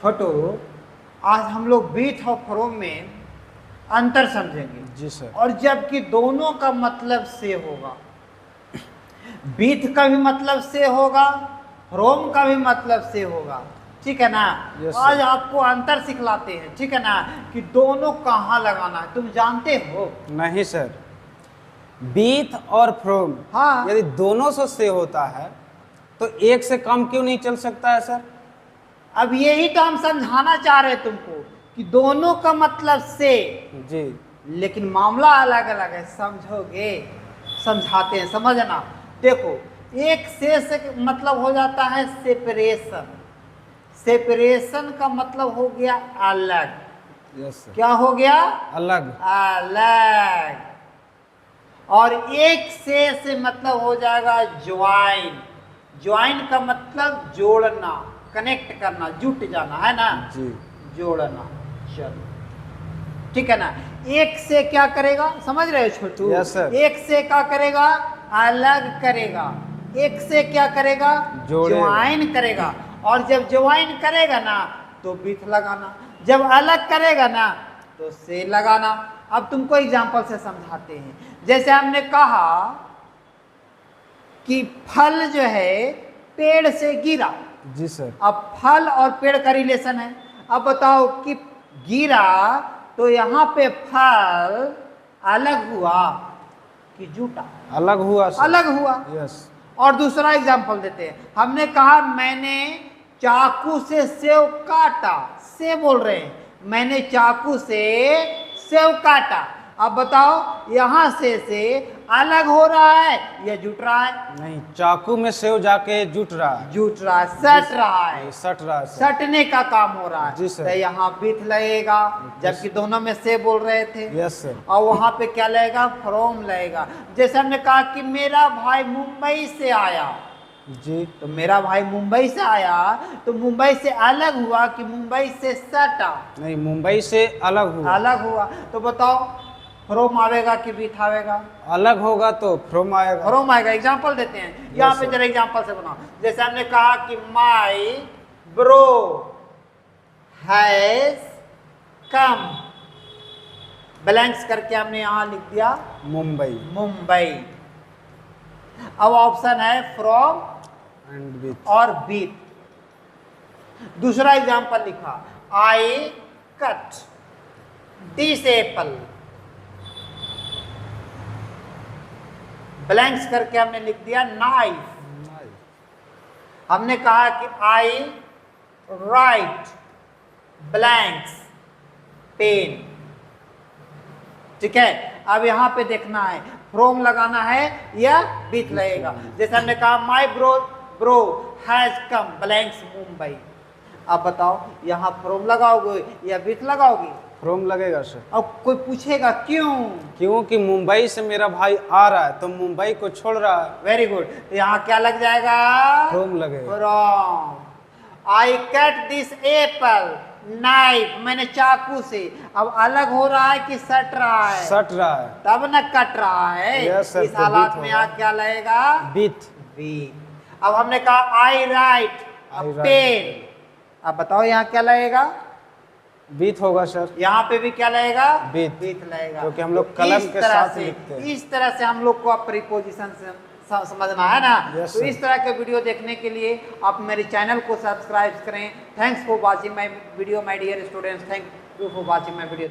छोटू, आज हम लोग बीथ और फ्रॉम में अंतर समझेंगे। जी सर। और जबकि दोनों का मतलब से होगा, बीथ का भी मतलब से होगा, फ्रॉम का भी मतलब से होगा, ठीक है ना। Yes, आज sir. आपको अंतर सिखलाते हैं, ठीक है ना, कि दोनों कहाँ लगाना है, तुम जानते हो? नहीं सर, बीथ और फ्रॉम हाँ। यदि दोनों से होता है तो एक से कम क्यों नहीं चल सकता है सर? अब यही तो हम समझाना चाह रहे हैं तुमको कि दोनों का मतलब से, जी। लेकिन मामला अलग अलग है, समझोगे? समझाते हैं, समझना। देखो, एक से मतलब हो जाता है सेपरेशन। सेपरेशन का मतलब हो गया अलग। Yes sir. क्या हो गया? अलग। अलग। और एक से मतलब हो जाएगा ज्वाइन। ज्वाइन का मतलब जोड़ना, कनेक्ट करना, जुट जाना, है ना। जी। जोड़ना। चलो, ठीक है ना। एक से क्या करेगा, समझ रहे हो छोटू? Yes sir. एक से क्या करेगा? अलग करेगा। एक से क्या करेगा? जोड़ेगा। ज्वाइन करेगा। और जब ज्वाइन करेगा ना तो बीथ लगाना, जब अलग करेगा ना तो से लगाना। अब तुमको एग्जांपल से समझाते हैं। जैसे हमने कहा कि फल जो है पेड़ से गिरा। जी सर। अब फल और पेड़ का रिलेशन है। अब बताओ कि गिरा तो यहाँ पे फल अलग हुआ कि जुटा? अलग हुआ सर। अलग हुआ। यस। और दूसरा एग्जांपल देते हैं। हमने कहा मैंने चाकू से सेव काटा, से बोल रहे हैं, मैंने चाकू से सेव काटा। अब बताओ यहाँ से अलग हो रहा है या जुट रहा है? नहीं, चाकू में सेव जाके जुट रहा है। जुट रहा है, सट रहा है। सट रहा है सर। सटने का काम हो रहा है। जी सर। तो यहाँ बीथ लगेगा, जबकि दोनों में से बोल रहे थे। Yes sir. और वहां पे क्या लगेगा? फ्रॉम लगेगा। जैसे हमने कहा कि मेरा भाई मुंबई से आया, जी। तो मेरा भाई मुंबई से आया तो मुंबई से अलग हुआ कि मुंबई से सटा? नहीं, मुंबई से अलग हुआ। अलग हुआ। तो बताओ फ्रॉम आवेगा कि बीथ आवेगा? अलग होगा तो फ्रॉम आएगा। फ्रॉम आएगा। एग्जांपल देते हैं, यहाँ पे sir. जरा एग्जांपल से बनाओ। जैसे हमने कहा कि माई ब्रो हैज कम, ब्लैंक्स करके हमने यहां लिख दिया मुंबई मुंबई। अब ऑप्शन है फ्रॉम एंड बीथ। और बीथ। दूसरा एग्जांपल लिखा, I cut this Apple, blanks करके हमने लिख दिया नाइफ। हमने कहा कि आई राइट ब्लैंक्स पेन, ठीक है। अब यहां पे देखना है फ्रॉम लगाना है या बीथ लगेगा। जैसे हमने कहा माई bro has come blanks Mumbai. अब बताओ यहाँ फ्रॉम लगाओगे या बीथ लगाओगे? फ्रॉम लगेगा सर। अब कोई पूछेगा क्यों? क्योंकि मुंबई से मेरा भाई आ रहा है तो मुंबई को छोड़ रहा है। Very good. तो यहाँ क्या लग जाएगा? फ्रॉम लगेगा। From. I cut this Apple knife, मैंने चाकू से। अब अलग हो रहा है कि सट रहा है? सट रहा है। तब न कट रहा है। Yes, sir, इस तो हालात बीथ में होगा। यहाँ क्या लगेगा? बीथ। बीथ। अब हमने कहा आई राइट पेन, अब बताओ यहाँ क्या लगेगा? बीथ होगा सर। यहाँ पे भी क्या लगेगा? बीथ। बीथ लगेगा। क्योंकि हम लोग तो कलम इस के तरह साथ से, लिखते हैं। इस तरह से हम लोग को अब प्रीपोजिशन से समझना है ना। Yes, तो sir. इस तरह के वीडियो देखने के लिए आप मेरे चैनल को सब्सक्राइब करें। Thanks for watching my video my dear students. Thank you for watching my video.